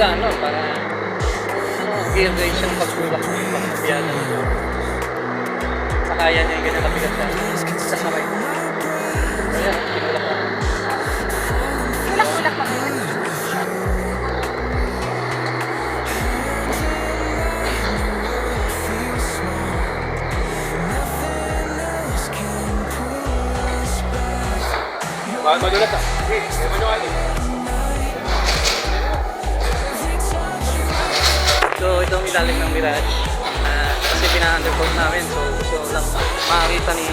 kumbaga ano, para gear guys yung pagtulak ng pagpapiyano. Kaya niya yung ganyan kabigat sa sakay. Kaya, tinulak ko. Tulak-tulak pa ba yun? Madulas ah. Okay, manuali. So, ito ang ilalim ng Mirage. Kasi pina-undercoat namin. So, gusto lang makakita ni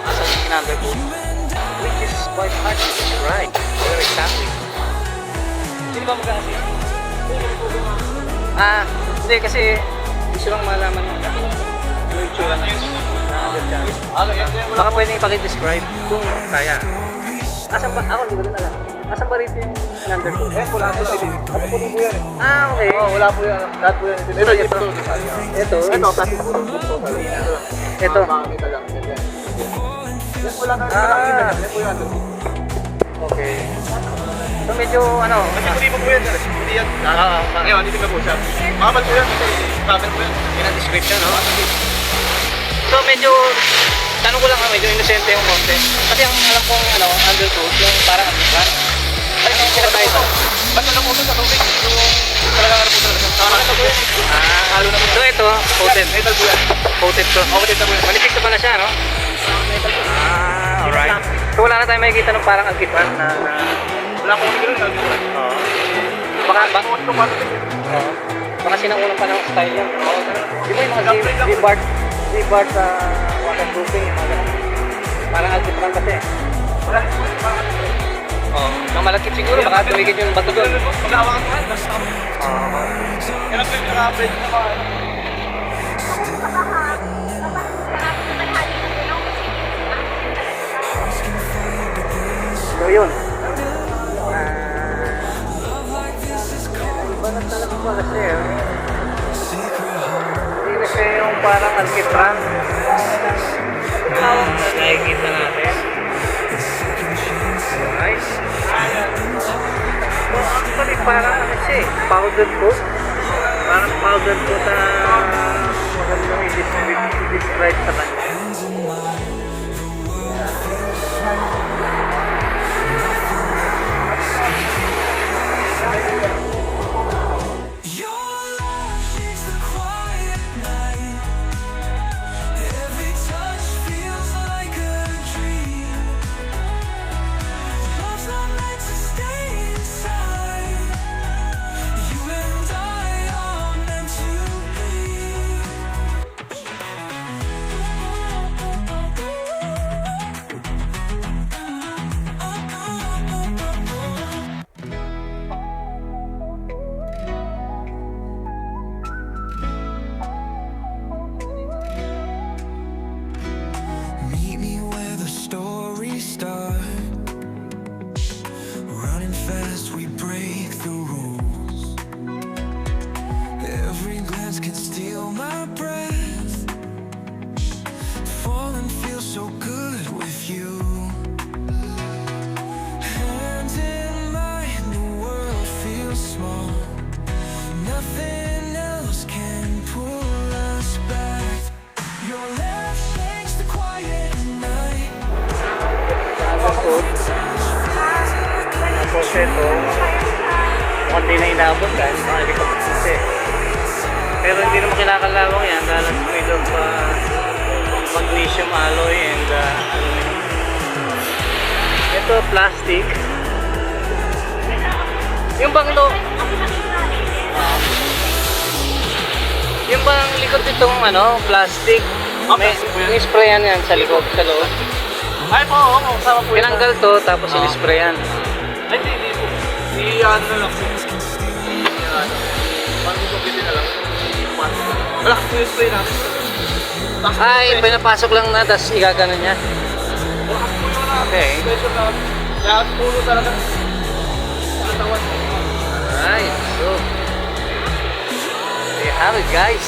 asa yung pina-undercoat. Which is quite hard to describe. Very exactly. Sino ba magkakasi? Hindi kasi gusto lang malaman ng yung itsura na baka pwedeng ipakidescribe kung kaya. Asan ba? Ako hindi ko din alam. Asan ba rito yung undercoat? Wala po sa ibig. Ano po po yan? Okay. Oo, wala po yan. Lahat po yan. Ito, ito. Ito. Ito, plastic po. Ito. Makakita lang. Yan po lang. Yan po yan. Okay. So medyo ano. Kasi kung di po yan. Hindi yan. Ngayon, hindi ka po siya. Makapal po yan. Cover po yan. Yan ang description, no? So medyo, tanong ko lang medyo inosente yung konti. Kasi ang alam kong ano, undercoat, yung parang antipan. Ay, yung pinatay ito. Ba't alam po sa tubig? Yung talagang ano po talaga. Sama po yan. Halo na po. So ito, coated. Metal po yan. Coated to. Coated na po yan. Manipis na pala siya, no? Metal po. Alright. So wala na tayong makikita ng parang antipan na... Wala po kami gano'n. Oo. Baka ito pa. Oo. Baka sinangunan pa ng style yan. Di ba yung mga Z-Bart sa waterproofing, yung mga ganun. Parang antipan kasi. Wala. Oo. Nang malakit siguro, baka tumigid yung bato doon. Mag-awakan ko yan. Oo. Kailan po yung nakapwede na ba? So yun. Iba na talaga ba kasi hindi na siya yung parang alkitran. Nakikita natin. Nice. So actually parang ano siya eh, powdered coat. Parang powdered coat na magandang i-describe sa kanya. Meet me where the stories start. Running fast, we break the rules. Every glance can steal my breath. Falling feels so good with you. Hand in mine, the world feels small. Nothing else can pull us back. Your laugh shakes the quiet night. Undercoat. Tapos ito, mukhang di na inabot dahil makalikot kasi. Pero hindi naman kinakalawang yan dahil it's made of magnesium alloy and aluminum. Ito plastic. Yung bang yung bang likod nitong ano, plastic. May sprayan yan sa likod, sa loob. Ay po, oo. Sama po yan. Pinanggal to tapos in-sprayan. Ay, hindi po. I-ano na lang po. I-ano. Parang gusto pwede na lang. Wala kasi yung spray namin. Ay, pinapasok lang na tapos igagano niya. Okay. Special na. Lahat pulo talaga. Katawan. Alright, so there you have it guys.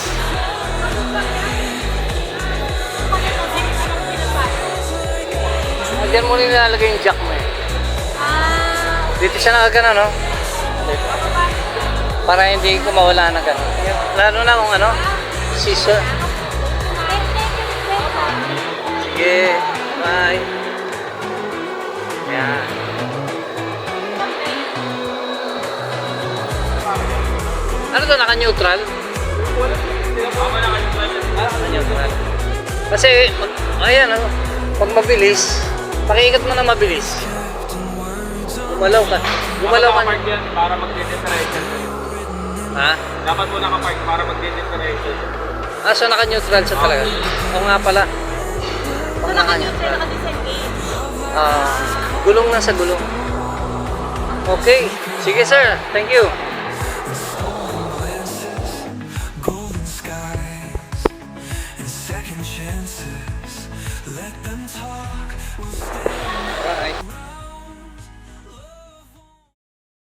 Diyan mo nilalagay yung jack mo eh. Dito siya nakagana, no? Dito. Para hindi ko mawala na gano'n. Lalo na kung ano, scissor. Sige, bye. Yan. Ano to, naka-neutral? Naka-neutral. Kasi, ayan, ano, pag mabilis, pakiikot mo na mabilis. Gumalaw ka. Gumalaw ka. Nakapark yan para mag-differential. Ha? Dapat mo nakapark para mag-differential. Ah, so naka-neutral siya talaga? Oo nga pala. So, naka-neutral, naka-disengage. Ah, gulong na sa gulong. Okay. Sige sir, thank you. golden skies and second chances. Let them talk. Alright.